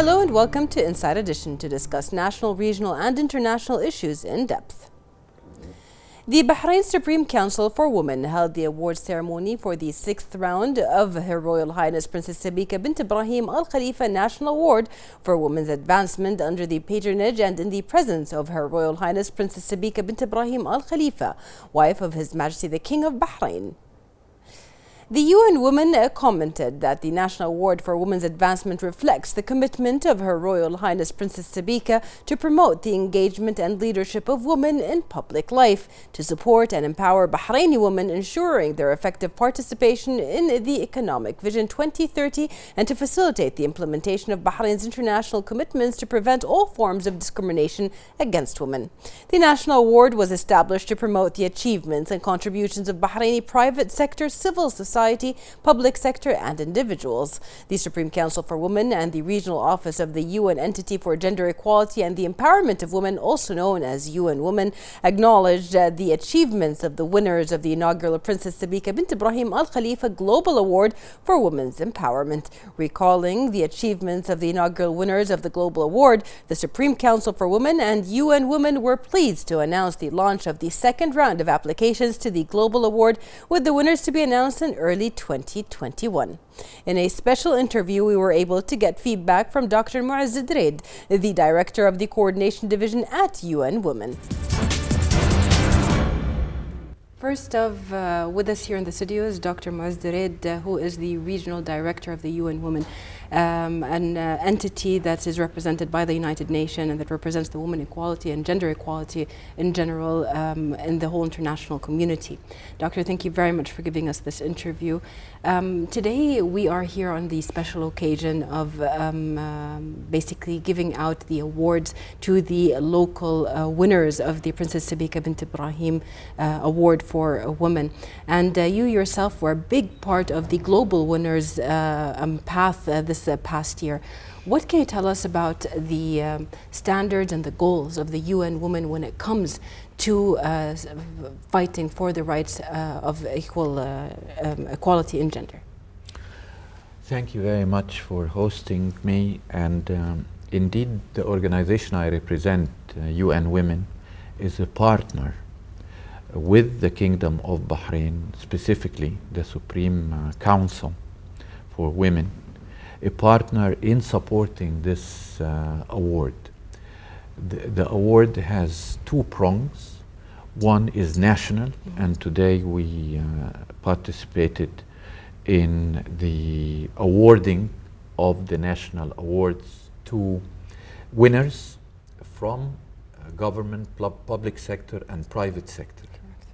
Hello and welcome to Inside Edition to discuss national, regional and international issues in depth. The Bahrain Supreme Council for Women held the awards ceremony for the 6th round of Her Royal Highness Princess Sabika bint Ibrahim Al Khalifa National Award for Women's Advancement under the patronage and in the presence of Her Royal Highness Princess Sabika bint Ibrahim Al Khalifa, wife of His Majesty the King of Bahrain. The UN Women commented that the National Award for Women's Advancement reflects the commitment of Her Royal Highness Princess Sabika to promote the engagement and leadership of women in public life, to support and empower Bahraini women, ensuring their effective participation in the Economic Vision 2030, and to facilitate the implementation of Bahrain's international commitments to prevent all forms of discrimination against women. The National Award was established to promote the achievements and contributions of Bahraini private sector, civil society, public sector and individuals. The Supreme Council for Women and the Regional Office of the UN Entity for Gender Equality and the Empowerment of Women, also known as UN Women, acknowledged the achievements of the winners of the inaugural Princess Sabika bint Ibrahim Al Khalifa Global Award for Women's Empowerment. Recalling the achievements of the inaugural winners of the Global Award, the Supreme Council for Women and UN Women were pleased to announce the launch of the second round of applications to the Global Award, with the winners to be announced in early 2021. In a special interview, we were able to get feedback from Dr. Mu'azz Dreid, the director of the Coordination Division at UN Women. First with us here in the studio is Dr. Mu'azz Dreid, who is the regional director of the UN Women, an entity that is represented by the United Nations and that represents the women equality and gender equality in general in the whole international community. Doctor, thank you very much for giving us this interview. Today we are here on the special occasion of basically giving out the awards to the local winners of the Princess Sabika bint Ibrahim Award for Women. And you yourself were a big part of the global winners path this past year. What can you tell us about the standards and the goals of the UN Women when it comes to fighting for the rights of equality in gender? Thank you very much for hosting me, and indeed the organization I represent, UN Women, is a partner with the Kingdom of Bahrain, specifically the Supreme Council for Women, a partner in supporting this award. The award has two prongs. One is national, and today we participated in the awarding of the national awards to winners from government, public sector and private sector. Correct.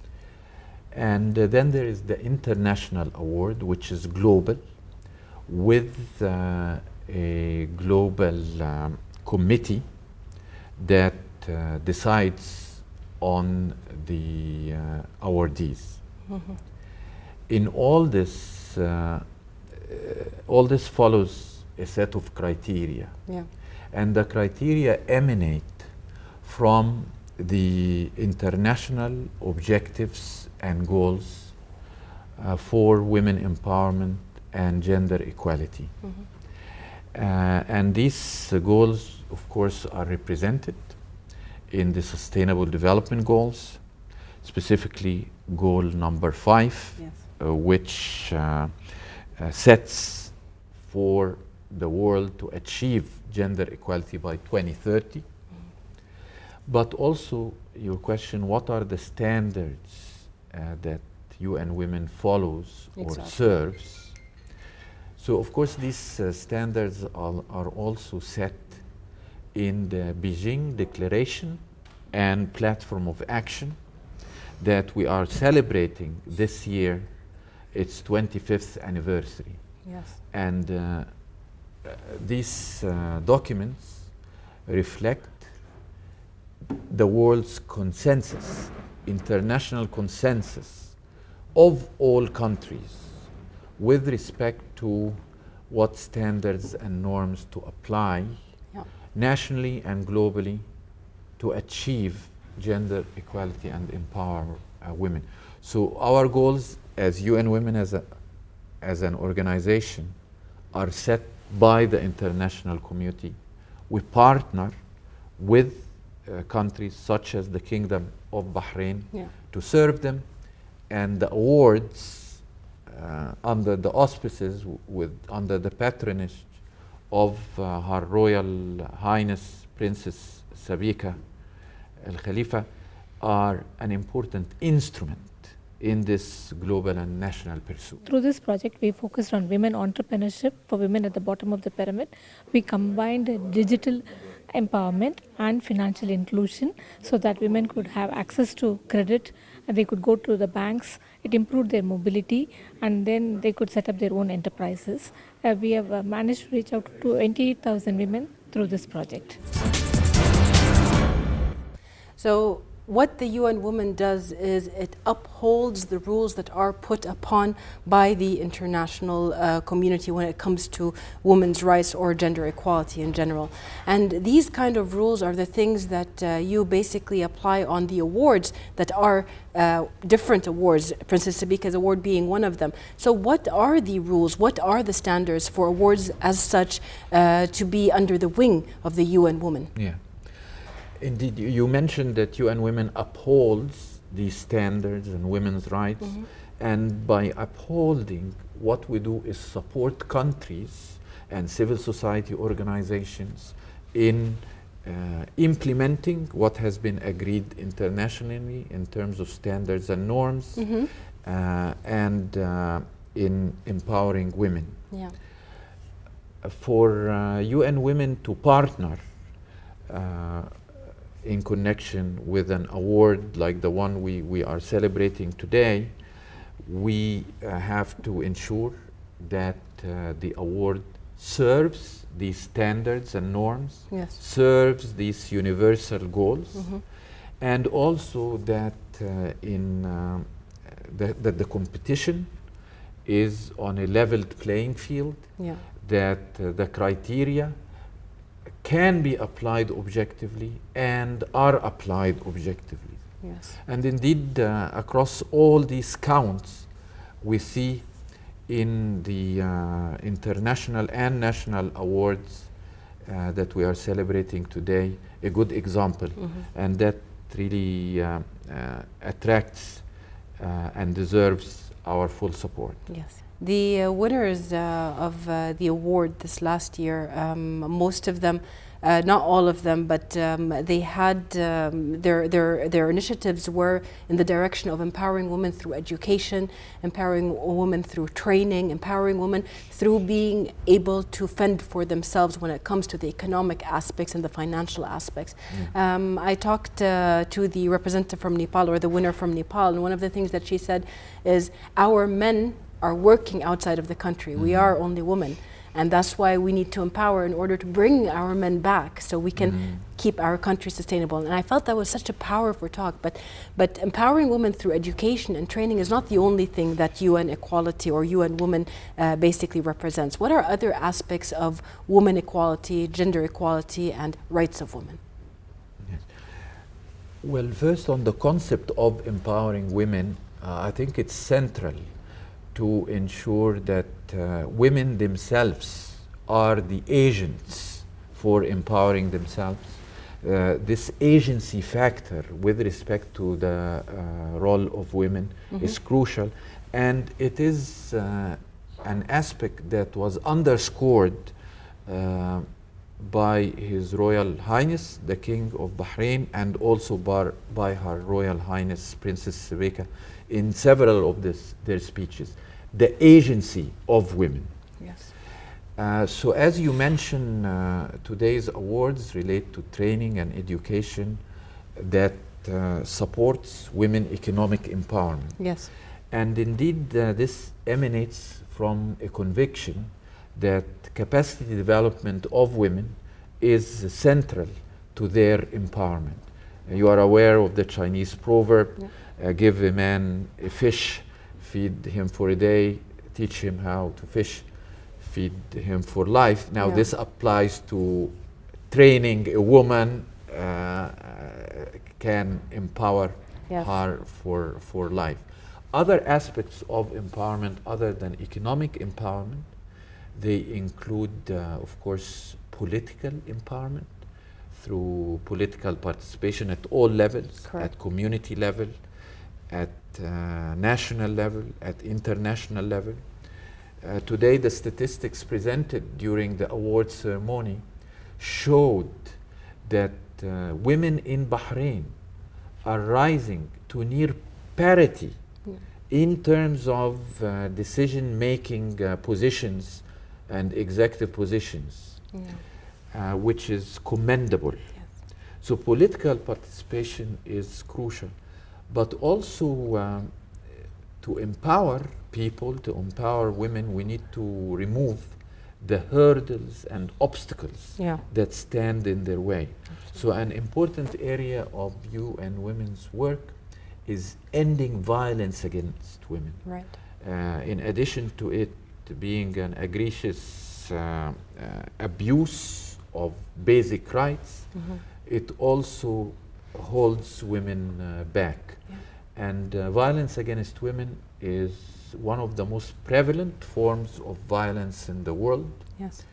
And then there is the international award, which is global, with a global committee that decides on the awardees. Mm-hmm. In all this follows a set of criteria. Yeah. And the criteria emanate from the international objectives and goals for women empowerment and gender equality. Mm-hmm. And these goals, of course, are represented in the Sustainable Development Goals, specifically goal number 5, yes. Which sets for the world to achieve gender equality by 2030. But also your question, what are the standards that UN Women follows or serves? So of course these standards are also set in the Beijing Declaration and Platform of Action that we are celebrating this year, its 25th anniversary. Yes. And these documents reflect the world's consensus, international consensus of all countries with respect to what standards and norms to apply nationally and globally to achieve gender equality and empower women. So our goals as UN Women as an organization are set by the international community. We partner with countries such as the Kingdom of Bahrain to serve them, and the awards under the auspices under the patronage of Her Royal Highness Princess Sabika Al Khalifa are an important instrument in this global and national pursuit. Through this project, we focused on women entrepreneurship for women at the bottom of the pyramid. We combined digital empowerment and financial inclusion so that women could have access to credit and they could go to the banks. It improved their mobility and then they could set up their own enterprises. We have managed to reach out to 28,000 women through this project. So what the UN Women does is it upholds the rules that are put upon by the international community when it comes to women's rights or gender equality in general. And these kind of rules are the things that you basically apply on the awards that are different awards, Princess Sabika's award being one of them. So what are the rules, what are the standards for awards as such to be under the wing of the UN Women? Yeah. Indeed, you mentioned that UN Women upholds these standards and women's rights, and by upholding, what we do is support countries and civil society organizations in implementing what has been agreed internationally in terms of standards and norms, and in empowering women. Yeah. For UN Women to partner in connection with an award like the one we are celebrating today, we have to ensure that the award serves these standards and norms, serves these universal goals, and also that that the competition is on a leveled playing field, that the criteria can be applied objectively and are applied objectively. Yes. And indeed, across all these counts, we see in the international and national awards that we are celebrating today a good example, and that really attracts and deserves our full support. Yes. The winners of the award this last year, most of them, not all of them, but they had their initiatives were in the direction of empowering women through education, empowering women through training, empowering women through being able to fend for themselves when it comes to the economic aspects and the financial aspects. I talked to the representative from Nepal, or the winner from Nepal, and one of the things that she said is, our men are working outside of the country. We are only women. And that's why we need to empower in order to bring our men back so we can keep our country sustainable. And I felt that was such a powerful talk. But empowering women through education and training is not the only thing that UN equality or UN Women basically represents. What are other aspects of women equality, gender equality, and rights of women? Yes. Well, first on the concept of empowering women, I think it's central to ensure that women themselves are the agents for empowering themselves. This agency factor with respect to the role of women is crucial, and it is an aspect that was underscored by His Royal Highness, the King of Bahrain, and also by Her Royal Highness Princess Sabika in several of their speeches. The agency of women. Yes. So as you mentioned, today's awards relate to training and education that supports women economic empowerment. Yes. And indeed, this emanates from a conviction that capacity development of women is central to their empowerment. You are aware of the Chinese proverb, give a man a fish, feed him for a day, teach him how to fish, feed him for life. Now this applies to training a woman, can empower her for life. Other aspects of empowerment other than economic empowerment They include, of course, political empowerment through political participation at all levels, Correct. at community level, at national level, at international level. Today, the statistics presented during the award ceremony showed that women in Bahrain are rising to near parity in terms of decision-making positions and executive positions, which is commendable. Yes. So political participation is crucial, but also to empower people, to empower women, we need to remove the hurdles and obstacles that stand in their way. So an important area of UN Women's work is ending violence against women. Right. In addition to it being an egregious abuse of basic rights, it also holds women back. And violence against women is one of the most prevalent forms of violence in the world. Yes.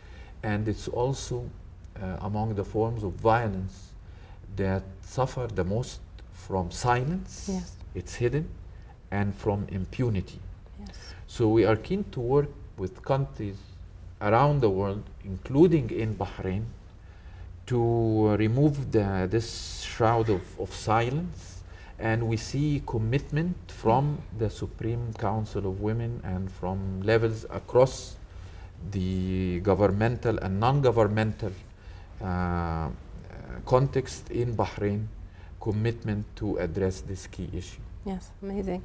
And it's also among the forms of violence that suffer the most from silence, Yes. it's hidden, and from impunity. Yes. So we are keen to work with countries around the world, including in Bahrain, to remove this shroud of silence. And we see commitment from the Supreme Council of Women and from levels across the governmental and non-governmental context in Bahrain, commitment to address this key issue. Yes, amazing.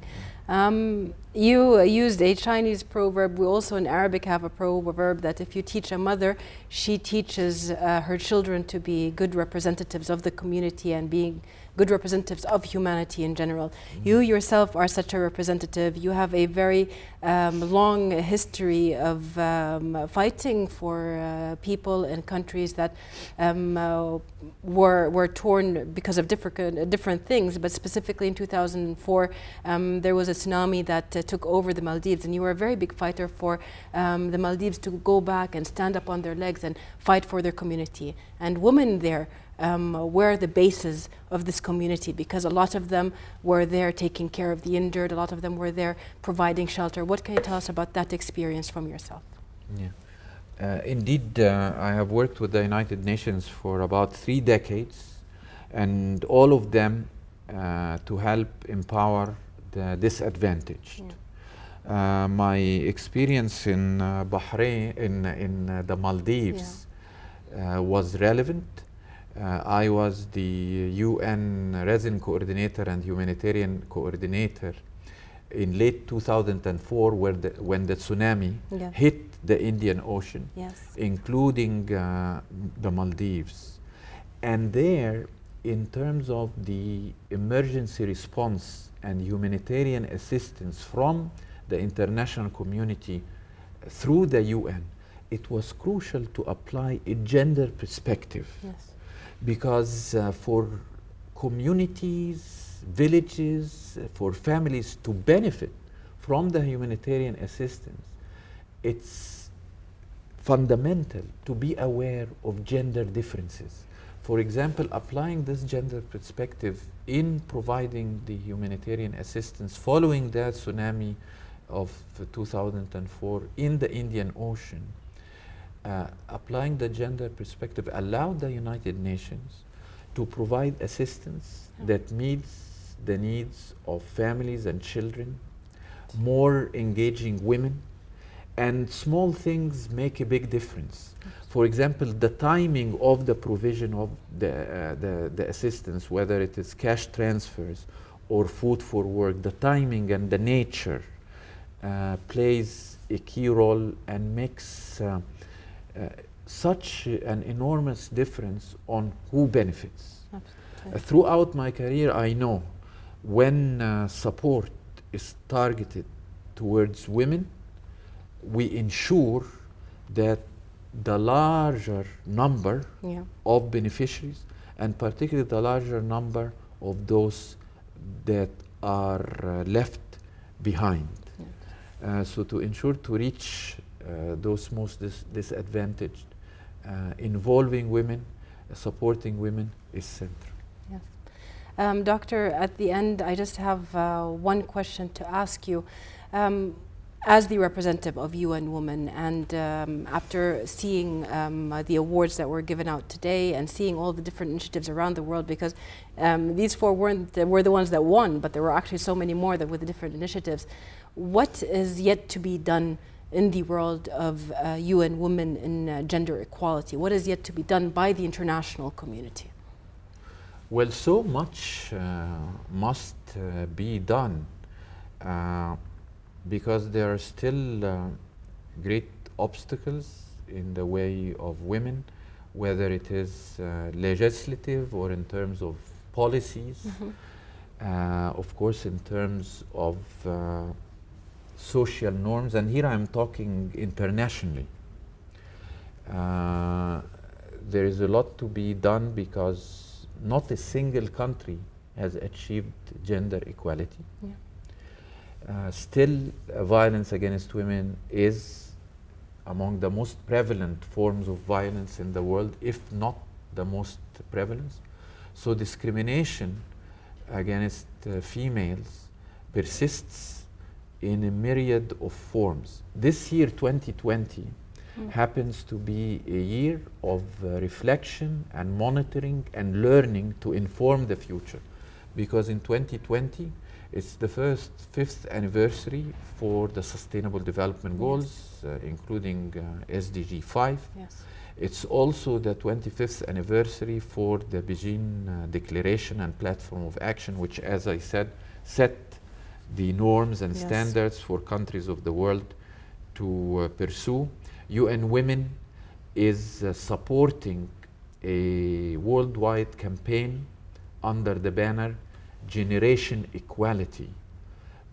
You used a Chinese proverb. We also in Arabic have a proverb that if you teach a mother, she teaches her children to be good representatives of the community and being good representatives of humanity in general. You yourself are such a representative. You have a very long history of fighting for people in countries that were torn because of different things, but specifically in 2004 there was a tsunami that took over the Maldives, and you were a very big fighter for the Maldives to go back and stand up on their legs and fight for their community. And women there were the bases of this community, because a lot of them were there taking care of the injured, a lot of them were there providing shelter. What can you tell us about that experience from yourself? Yeah. Indeed, I have worked with the United Nations for about 3 decades, and all of them to help empower the disadvantaged. My experience in Bahrain, in the Maldives, was relevant. I was the UN Resident Coordinator and Humanitarian Coordinator in late 2004 when the tsunami hit the Indian Ocean, including the Maldives. And there, in terms of the emergency response and humanitarian assistance from the international community through the UN, it was crucial to apply a gender perspective. Because for communities, villages, for families to benefit from the humanitarian assistance, it's fundamental to be aware of gender differences. For example, applying this gender perspective in providing the humanitarian assistance following that tsunami of 2004 in the Indian Ocean, applying the gender perspective allowed the United Nations to provide assistance that meets the needs of families and children, more engaging women, and small things make a big difference. For example, the timing of the provision of the assistance, whether it is cash transfers or food for work, the timing and the nature plays a key role and makes such an enormous difference on who benefits. Throughout my career, I know when support is targeted towards women, we ensure that the larger number of beneficiaries, and particularly the larger number of those that are left behind. So to ensure to reach those most disadvantaged. Involving women, supporting women is central. Yes. Doctor, at the end, I just have one question to ask you. As the representative of UN Women, and after seeing the awards that were given out today and seeing all the different initiatives around the world, because these four were the ones that won, but there were actually so many more that with the different initiatives. What is yet to be done in the world of UN Women in gender equality? What is yet to be done by the international community? Well, so much must be done. Because there are still great obstacles in the way of women, whether it is legislative or in terms of policies, of course in terms of social norms, and here I'm talking internationally. There is a lot to be done because not a single country has achieved gender equality. Yeah. Still, violence against women is among the most prevalent forms of violence in the world, if not the most prevalent. So discrimination against females persists in a myriad of forms. This year, 2020, happens to be a year of reflection and monitoring and learning to inform the future. Because in 2020, it's the fifth anniversary for the Sustainable Development Goals, including SDG 5. Yes. It's also the 25th anniversary for the Beijing Declaration and Platform of Action, which, as I said, set the norms and standards for countries of the world to pursue. UN Women is supporting a worldwide campaign under the banner Generation Equality,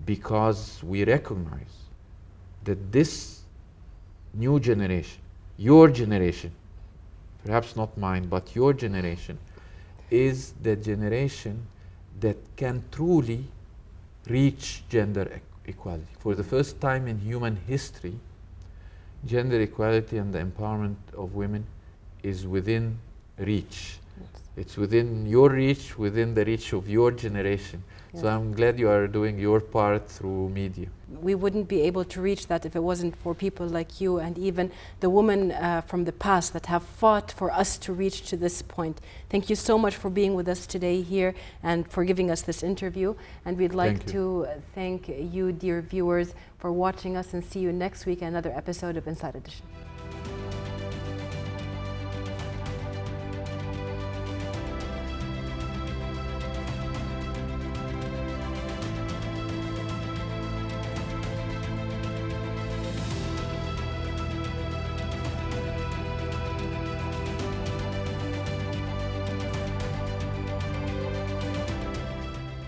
because we recognize that this new generation, your generation, perhaps not mine, but your generation, is the generation that can truly reach gender equality. For the first time in human history, gender equality and the empowerment of women is within reach. It's within your reach, within the reach of your generation. Yes. So I'm glad you are doing your part through media. We wouldn't be able to reach that if it wasn't for people like you and even the women from the past that have fought for us to reach to this point. Thank you so much for being with us today here and for giving us this interview. And we'd like to thank you, dear viewers, for watching us, and see you next week in another episode of Inside Edition.